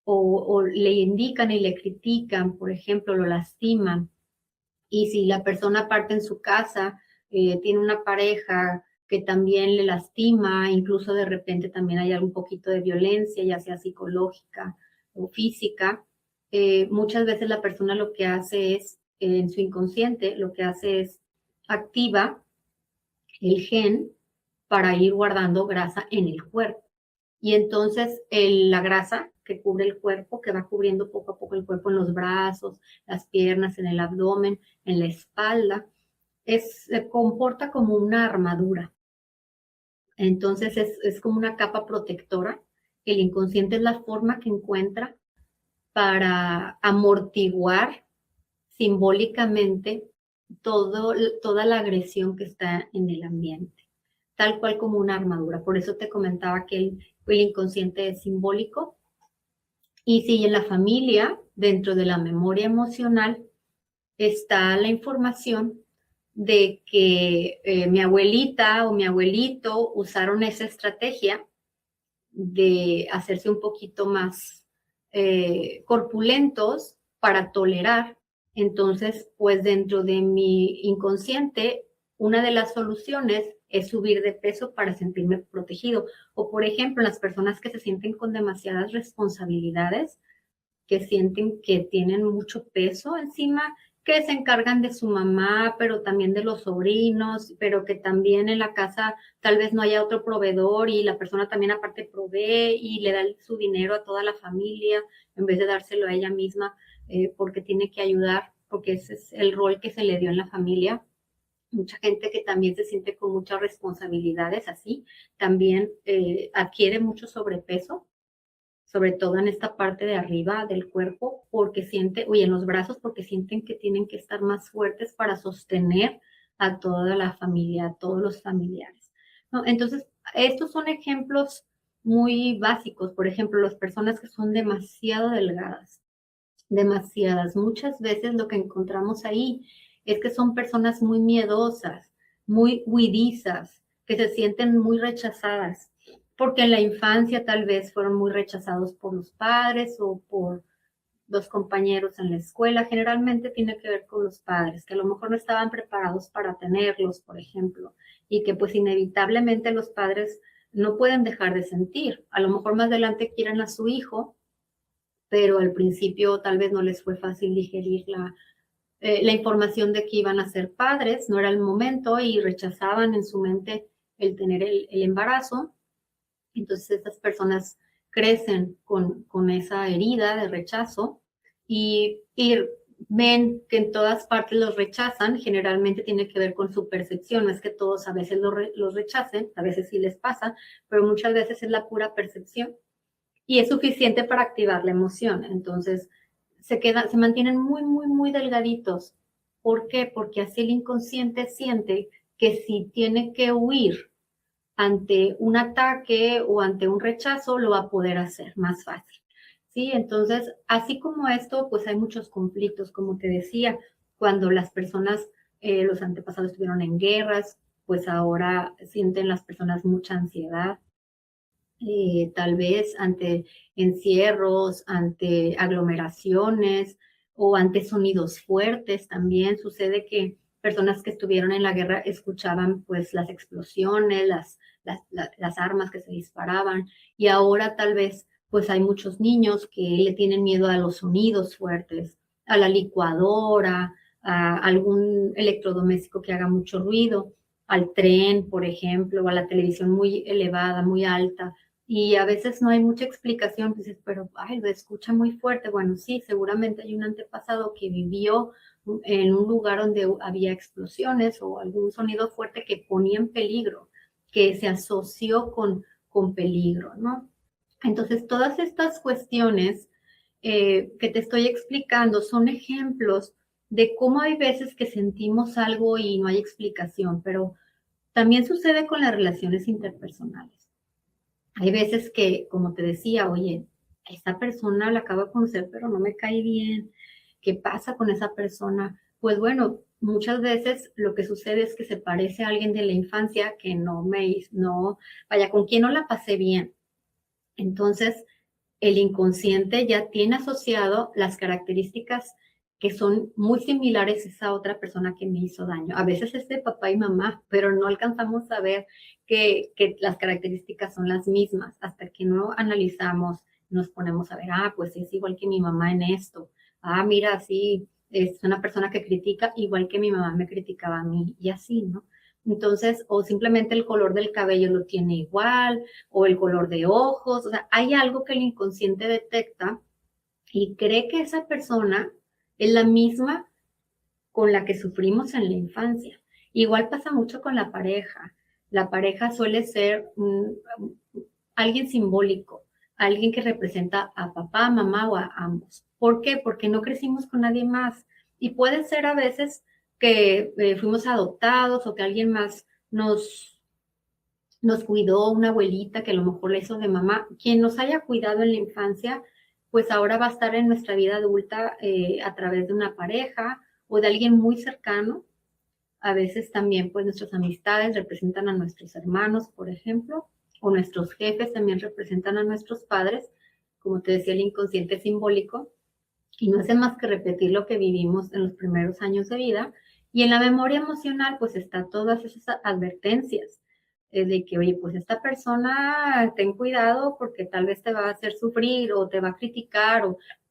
o le indican y le critican, por ejemplo, lo lastiman. Y si la persona aparte en su casa tiene una pareja que también le lastima, incluso de repente también hay un poquito de violencia, ya sea psicológica o física, muchas veces la persona lo que hace es, en su inconsciente, lo que hace es activa el gen para ir guardando grasa en el cuerpo. Y entonces la grasa que cubre el cuerpo, que va cubriendo poco a poco el cuerpo en los brazos, las piernas, en el abdomen, en la espalda, se comporta como una armadura. Entonces es como una capa protectora. El inconsciente es la forma que encuentra para amortiguar simbólicamente toda la agresión que está en el ambiente, tal cual como una armadura. Por eso te comentaba que el inconsciente es simbólico. Y si en la familia, dentro de la memoria emocional, está la información de que mi abuelita o mi abuelito usaron esa estrategia de hacerse un poquito más corpulentos para tolerar. Entonces, pues dentro de mi inconsciente, una de las soluciones es subir de peso para sentirme protegido. O por ejemplo, las personas que se sienten con demasiadas responsabilidades, que sienten que tienen mucho peso encima, que se encargan de su mamá, pero también de los sobrinos, pero que también en la casa tal vez no haya otro proveedor y la persona también aparte provee y le da su dinero a toda la familia en vez de dárselo a ella misma porque tiene que ayudar, porque ese es el rol que se le dio en la familia. Mucha gente que también se siente con muchas responsabilidades así, también adquiere mucho sobrepeso, sobre todo en esta parte de arriba del cuerpo, porque en los brazos, porque sienten que tienen que estar más fuertes para sostener a toda la familia, a todos los familiares, ¿no? Entonces, estos son ejemplos muy básicos. Por ejemplo, las personas que son demasiado delgadas, demasiadas. Muchas veces lo que encontramos ahí es que son personas muy miedosas, muy huidizas, que se sienten muy rechazadas, porque en la infancia tal vez fueron muy rechazados por los padres o por los compañeros en la escuela. Generalmente tiene que ver con los padres, que a lo mejor no estaban preparados para tenerlos, por ejemplo, y que pues inevitablemente los padres no pueden dejar de sentir. A lo mejor más adelante quieren a su hijo, pero al principio tal vez no les fue fácil digerir la información de que iban a ser padres, no era el momento y rechazaban en su mente el tener el embarazo. Entonces estas personas crecen con esa herida de rechazo y ven que en todas partes los rechazan. Generalmente tiene que ver con su percepción, no es que todos a veces los rechacen, a veces sí les pasa, pero muchas veces es la pura percepción y es suficiente para activar la emoción. Entonces se mantienen muy, muy, muy delgaditos. ¿Por qué? Porque así el inconsciente siente que si tiene que huir ante un ataque o ante un rechazo, lo va a poder hacer más fácil. ¿Sí? Entonces, así como esto, pues hay muchos conflictos, como te decía, cuando las personas, los antepasados estuvieron en guerras, pues ahora sienten las personas mucha ansiedad, tal vez ante encierros, ante aglomeraciones o ante sonidos fuertes también. Sucede que personas que estuvieron en la guerra escuchaban pues las explosiones, las armas que se disparaban y ahora tal vez pues hay muchos niños que le tienen miedo a los sonidos fuertes, a la licuadora, a algún electrodoméstico que haga mucho ruido, al tren, por ejemplo, o a la televisión muy elevada, muy alta, y a veces no hay mucha explicación, dices, pero ay, lo escucha muy fuerte. Bueno, sí, seguramente hay un antepasado que vivió en un lugar donde había explosiones o algún sonido fuerte que ponía en peligro, que se asoció con peligro, ¿no? Entonces, todas estas cuestiones que te estoy explicando son ejemplos de cómo hay veces que sentimos algo y no hay explicación, pero también sucede con las relaciones interpersonales. Hay veces que, como te decía, oye, esta persona la acabo de conocer, pero no me cae bien. ¿Qué pasa con esa persona? Pues bueno, muchas veces lo que sucede es que se parece a alguien de la infancia que no, vaya, con quien no la pasé bien. Entonces, el inconsciente ya tiene asociado las características que son muy similares a esa otra persona que me hizo daño. A veces es de papá y mamá, pero no alcanzamos a ver que las características son las mismas hasta que no analizamos, nos ponemos a ver, pues es igual que mi mamá en esto. Mira, sí, es una persona que critica igual que mi mamá me criticaba a mí y así, ¿no? Entonces, o simplemente el color del cabello lo tiene igual, o el color de ojos, o sea, hay algo que el inconsciente detecta y cree que esa persona es la misma con la que sufrimos en la infancia. Igual pasa mucho con la pareja. La pareja suele ser alguien simbólico, alguien que representa a papá, mamá o a ambos. ¿Por qué? Porque no crecimos con nadie más. Y puede ser a veces que fuimos adoptados o que alguien más nos cuidó, una abuelita que a lo mejor la hizo de mamá, quien nos haya cuidado en la infancia, pues ahora va a estar en nuestra vida adulta a través de una pareja o de alguien muy cercano. A veces también, pues nuestras amistades representan a nuestros hermanos, por ejemplo, o nuestros jefes también representan a nuestros padres. Como te decía, el inconsciente simbólico, y no hace más que repetir lo que vivimos en los primeros años de vida. Y en la memoria emocional, pues está todas esas advertencias de que, oye, pues esta persona, ten cuidado porque tal vez te va a hacer sufrir o te va a criticar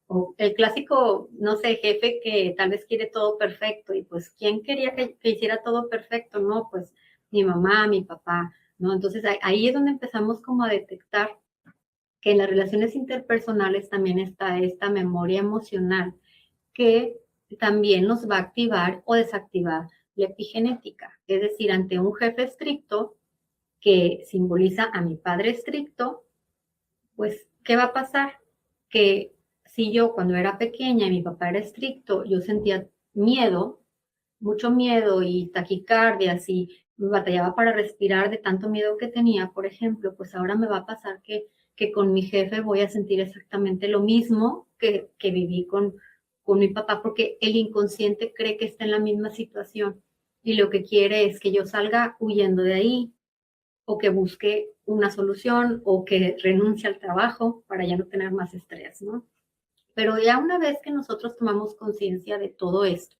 o el clásico, no sé, jefe que tal vez quiere todo perfecto y pues, ¿quién quería que hiciera todo perfecto? No, pues mi mamá, mi papá, ¿no? Entonces ahí es donde empezamos como a detectar que en las relaciones interpersonales también está esta memoria emocional que también nos va a activar o desactivar la epigenética. Es decir, ante un jefe estricto que simboliza a mi padre estricto, pues, ¿qué va a pasar? Que si yo cuando era pequeña y mi papá era estricto, yo sentía miedo, mucho miedo y taquicardias y me batallaba para respirar de tanto miedo que tenía, por ejemplo, pues ahora me va a pasar que con mi jefe voy a sentir exactamente lo mismo que viví con mi papá, porque el inconsciente cree que está en la misma situación y lo que quiere es que yo salga huyendo de ahí o que busque una solución o que renuncie al trabajo para ya no tener más estrés, ¿no? Pero ya una vez que nosotros tomamos conciencia de todo esto,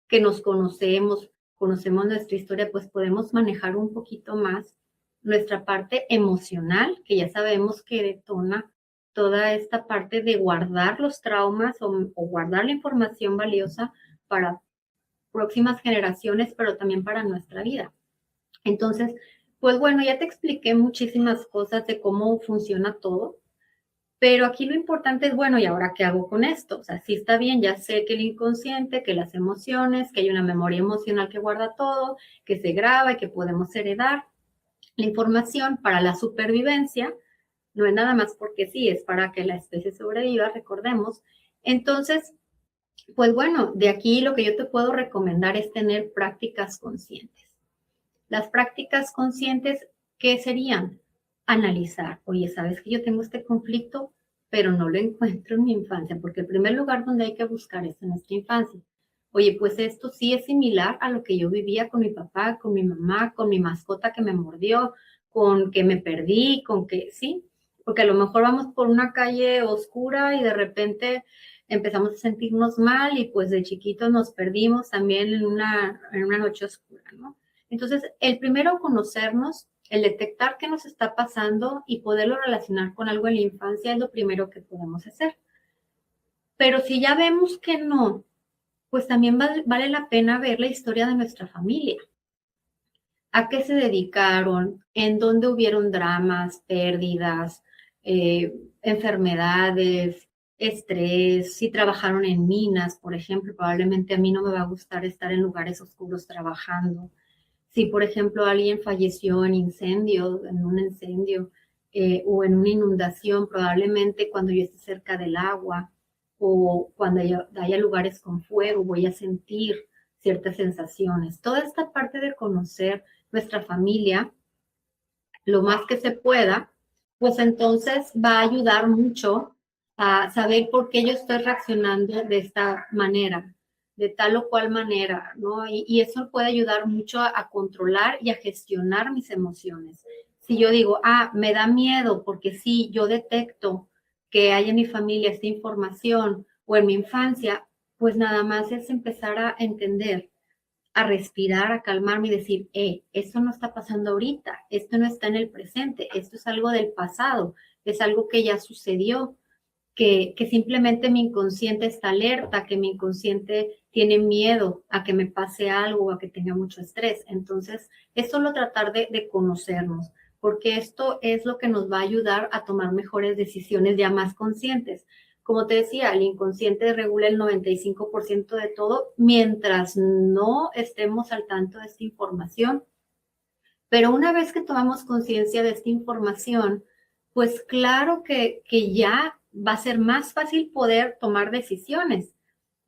que nos conocemos nuestra historia, pues podemos manejar un poquito más nuestra parte emocional, que ya sabemos que detona toda esta parte de guardar los traumas o guardar la información valiosa para próximas generaciones, pero también para nuestra vida. Entonces, pues bueno, ya te expliqué muchísimas cosas de cómo funciona todo. Pero aquí lo importante es, bueno, ¿y ahora qué hago con esto? O sea, sí está bien, ya sé que el inconsciente, que las emociones, que hay una memoria emocional que guarda todo, que se graba y que podemos heredar la información para la supervivencia. No es nada más porque sí, es para que la especie sobreviva, recordemos. Entonces, pues bueno, de aquí lo que yo te puedo recomendar es tener prácticas conscientes. Las prácticas conscientes, ¿qué serían? Analizar, oye, ¿sabes que yo tengo este conflicto, pero no lo encuentro en mi infancia? Porque el primer lugar donde hay que buscar es en nuestra infancia. Oye, pues esto sí es similar a lo que yo vivía con mi papá, con mi mamá, con mi mascota que me mordió, con que me perdí, con que sí, porque a lo mejor vamos por una calle oscura y de repente empezamos a sentirnos mal y pues de chiquitos nos perdimos también en una noche oscura, ¿no? Entonces, el primero conocernos, el detectar qué nos está pasando y poderlo relacionar con algo en la infancia es lo primero que podemos hacer. Pero si ya vemos que no, pues también vale la pena ver la historia de nuestra familia. ¿A qué se dedicaron? ¿En dónde hubieron dramas, pérdidas, enfermedades, estrés? Si trabajaron en minas, por ejemplo, probablemente a mí no me va a gustar estar en lugares oscuros trabajando. Si, por ejemplo, alguien falleció en incendio, en un incendio o en una inundación, probablemente cuando yo esté cerca del agua o cuando haya lugares con fuego, voy a sentir ciertas sensaciones. Toda esta parte de conocer nuestra familia lo más que se pueda, pues entonces va a ayudar mucho a saber por qué yo estoy reaccionando de esta manera, de tal o cual manera, ¿no? Y eso puede ayudar mucho a controlar y a gestionar mis emociones. Si yo digo, me da miedo porque sí, yo detecto que hay en mi familia esta información o en mi infancia, pues nada más es empezar a entender, a respirar, a calmarme y decir, esto no está pasando ahorita, esto no está en el presente, esto es algo del pasado, es algo que ya sucedió, que simplemente mi inconsciente está alerta, que mi inconsciente tiene miedo a que me pase algo, a que tenga mucho estrés. Entonces, es solo tratar de conocernos, porque esto es lo que nos va a ayudar a tomar mejores decisiones ya más conscientes. Como te decía, el inconsciente regula el 95% de todo mientras no estemos al tanto de esta información. Pero una vez que tomamos conciencia de esta información, pues claro que ya va a ser más fácil poder tomar decisiones.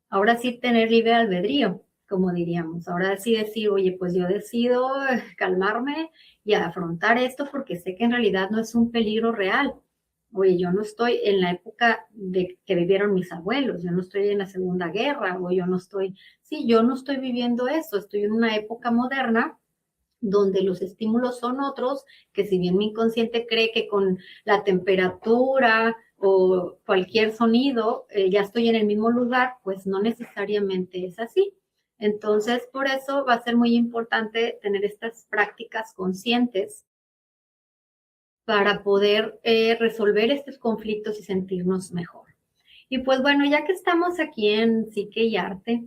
Ahora sí tener libre albedrío, como diríamos. Ahora sí decir, oye, pues yo decido calmarme y afrontar esto porque sé que en realidad no es un peligro real. Oye, yo no estoy en la época de que vivieron mis abuelos, yo no estoy en la Segunda Guerra, o yo no estoy viviendo eso, estoy en una época moderna donde los estímulos son otros, que si bien mi inconsciente cree que con la temperatura o cualquier sonido ya estoy en el mismo lugar, pues no necesariamente es así. Entonces, por eso va a ser muy importante tener estas prácticas conscientes para poder resolver estos conflictos y sentirnos mejor. Y pues bueno, ya que estamos aquí en Psique y Arte,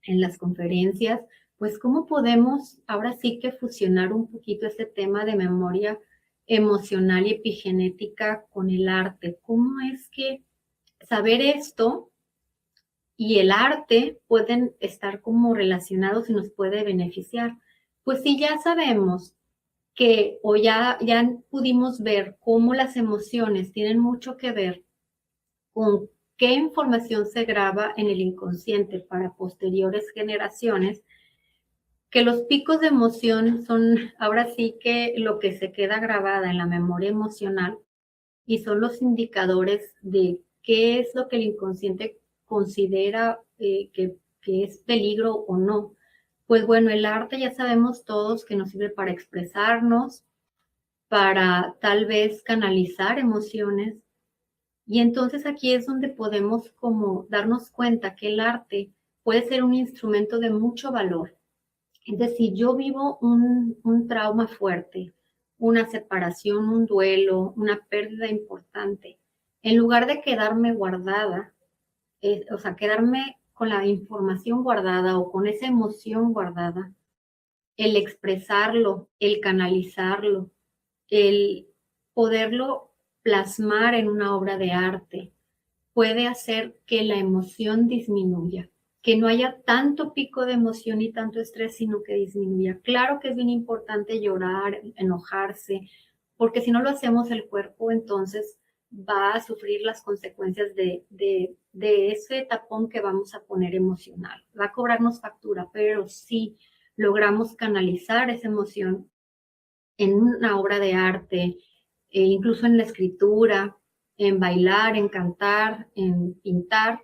en las conferencias, pues cómo podemos ahora sí que fusionar un poquito este tema de memoria emocional y epigenética con el arte. ¿Cómo es que saber esto y el arte pueden estar como relacionados y nos puede beneficiar? Pues si ya sabemos que o ya pudimos ver cómo las emociones tienen mucho que ver con qué información se graba en el inconsciente para posteriores generaciones, que los picos de emoción son ahora sí que lo que se queda grabada en la memoria emocional y son los indicadores de qué es lo que el inconsciente considera que es peligro o no. Pues bueno, el arte ya sabemos todos que nos sirve para expresarnos, para tal vez canalizar emociones. Y entonces aquí es donde podemos como darnos cuenta que el arte puede ser un instrumento de mucho valor. Es decir, yo vivo un trauma fuerte, una separación, un duelo, una pérdida importante. En lugar de quedarme guardada, o sea, quedarme con la información guardada o con esa emoción guardada, el expresarlo, el canalizarlo, el poderlo plasmar en una obra de arte, puede hacer que la emoción disminuya, que no haya tanto pico de emoción y tanto estrés, sino que disminuya. Claro que es bien importante llorar, enojarse, porque si no lo hacemos el cuerpo, entonces va a sufrir las consecuencias de ese tapón que vamos a poner emocional. Va a cobrarnos factura, pero sí logramos canalizar esa emoción en una obra de arte, incluso en la escritura, en bailar, en cantar, en pintar.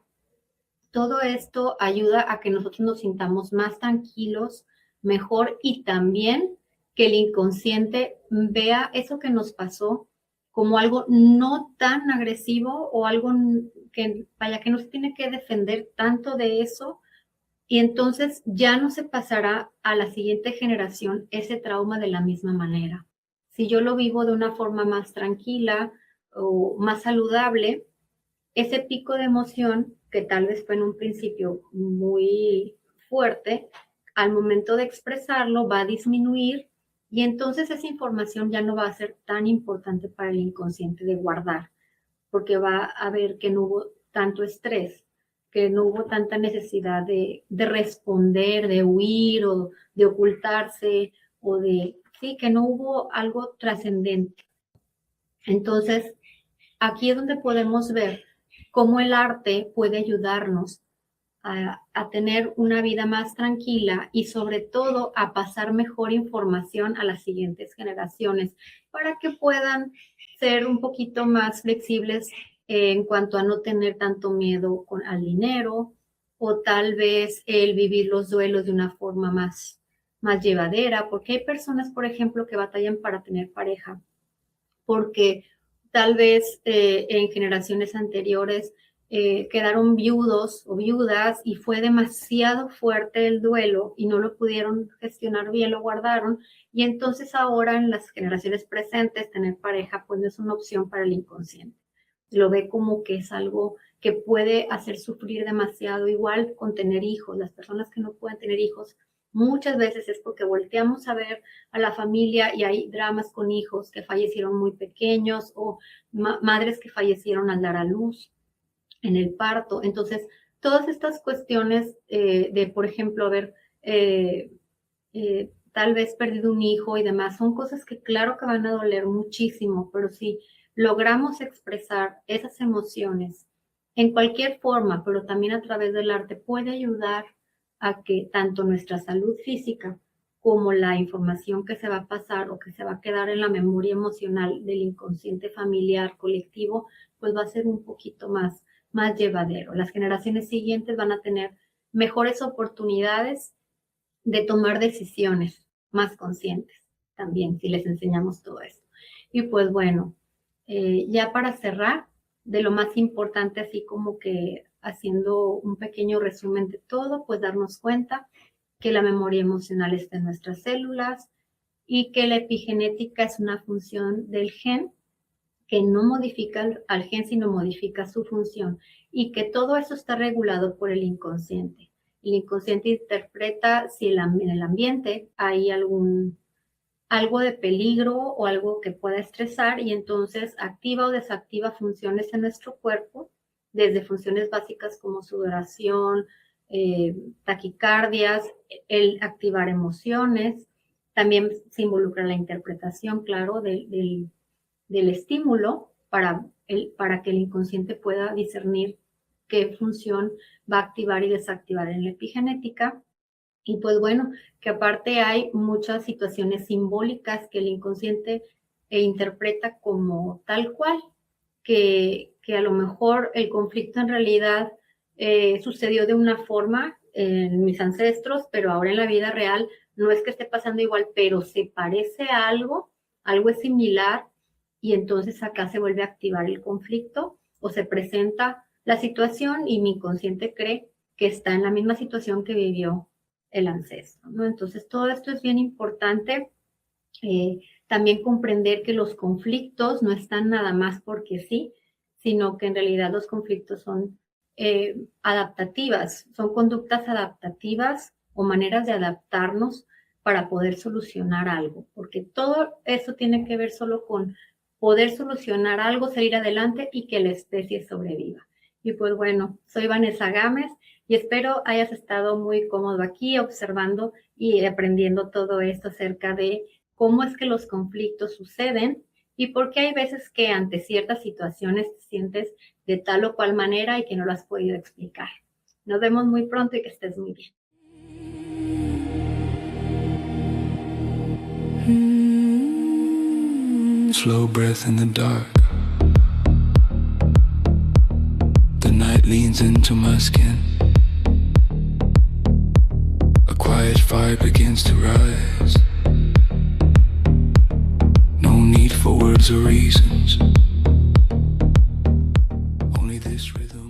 Todo esto ayuda a que nosotros nos sintamos más tranquilos, mejor, y también que el inconsciente vea eso que nos pasó como algo no tan agresivo o algo que, vaya, que no se tiene que defender tanto de eso, y entonces ya no se pasará a la siguiente generación ese trauma de la misma manera. Si yo lo vivo de una forma más tranquila o más saludable, ese pico de emoción, que tal vez fue en un principio muy fuerte, al momento de expresarlo va a disminuir, y entonces esa información ya no va a ser tan importante para el inconsciente de guardar, porque va a ver que no hubo tanto estrés, que no hubo tanta necesidad de responder, de huir o de ocultarse, o de, sí, que no hubo algo trascendente. Entonces, aquí es donde podemos ver cómo el arte puede ayudarnos a tener una vida más tranquila y sobre todo a pasar mejor información a las siguientes generaciones para que puedan ser un poquito más flexibles en cuanto a no tener tanto miedo al dinero, o tal vez el vivir los duelos de una forma más llevadera, porque hay personas, por ejemplo, que batallan para tener pareja porque tal vez en generaciones anteriores quedaron viudos o viudas y fue demasiado fuerte el duelo y no lo pudieron gestionar bien, lo guardaron, y entonces ahora en las generaciones presentes tener pareja pues no es una opción para el inconsciente. Lo ve como que es algo que puede hacer sufrir demasiado, igual con tener hijos. Las personas que no pueden tener hijos muchas veces es porque volteamos a ver a la familia y hay dramas con hijos que fallecieron muy pequeños, o madres que fallecieron al dar a luz en el parto. Entonces, todas estas cuestiones de, por ejemplo, haber tal vez perdido un hijo y demás, son cosas que claro que van a doler muchísimo, pero si logramos expresar esas emociones en cualquier forma, pero también a través del arte, puede ayudar a que tanto nuestra salud física como la información que se va a pasar o que se va a quedar en la memoria emocional del inconsciente familiar colectivo, pues va a ser un poquito más llevadero. Las generaciones siguientes van a tener mejores oportunidades de tomar decisiones más conscientes también, si les enseñamos todo esto. Y pues bueno, ya para cerrar, de lo más importante, así como que haciendo un pequeño resumen de todo, pues darnos cuenta que la memoria emocional está en nuestras células y que la epigenética es una función del gen que no modifica al gen, sino modifica su función, y que todo eso está regulado por el inconsciente. El inconsciente interpreta si en el ambiente hay algo de peligro o algo que pueda estresar, y entonces activa o desactiva funciones en nuestro cuerpo, desde funciones básicas como sudoración, taquicardias, el activar emociones. También se involucra la interpretación, claro, del estímulo para que el inconsciente pueda discernir qué función va a activar y desactivar en la epigenética. Y pues bueno, que aparte hay muchas situaciones simbólicas que el inconsciente interpreta como tal cual, que a lo mejor el conflicto en realidad sucedió de una forma en mis ancestros, pero ahora en la vida real no es que esté pasando igual, pero se parece a algo es similar, y entonces acá se vuelve a activar el conflicto o se presenta la situación y mi inconsciente cree que está en la misma situación que vivió el ancestro, ¿no? Entonces todo esto es bien importante. También comprender que los conflictos no están nada más porque sí, sino que en realidad los conflictos son adaptativas, son conductas adaptativas o maneras de adaptarnos para poder solucionar algo, porque todo eso tiene que ver solo con poder solucionar algo, salir adelante y que la especie sobreviva. Y pues bueno, soy Vanessa Gámez y espero hayas estado muy cómodo aquí observando y aprendiendo todo esto acerca de cómo es que los conflictos suceden y por qué hay veces que ante ciertas situaciones te sientes de tal o cual manera y que no lo has podido explicar. Nos vemos muy pronto y que estés muy bien. Slow breath in the dark. The night leans into my skin. A quiet fire begins to rise. No need for words or reasons. Only this rhythm.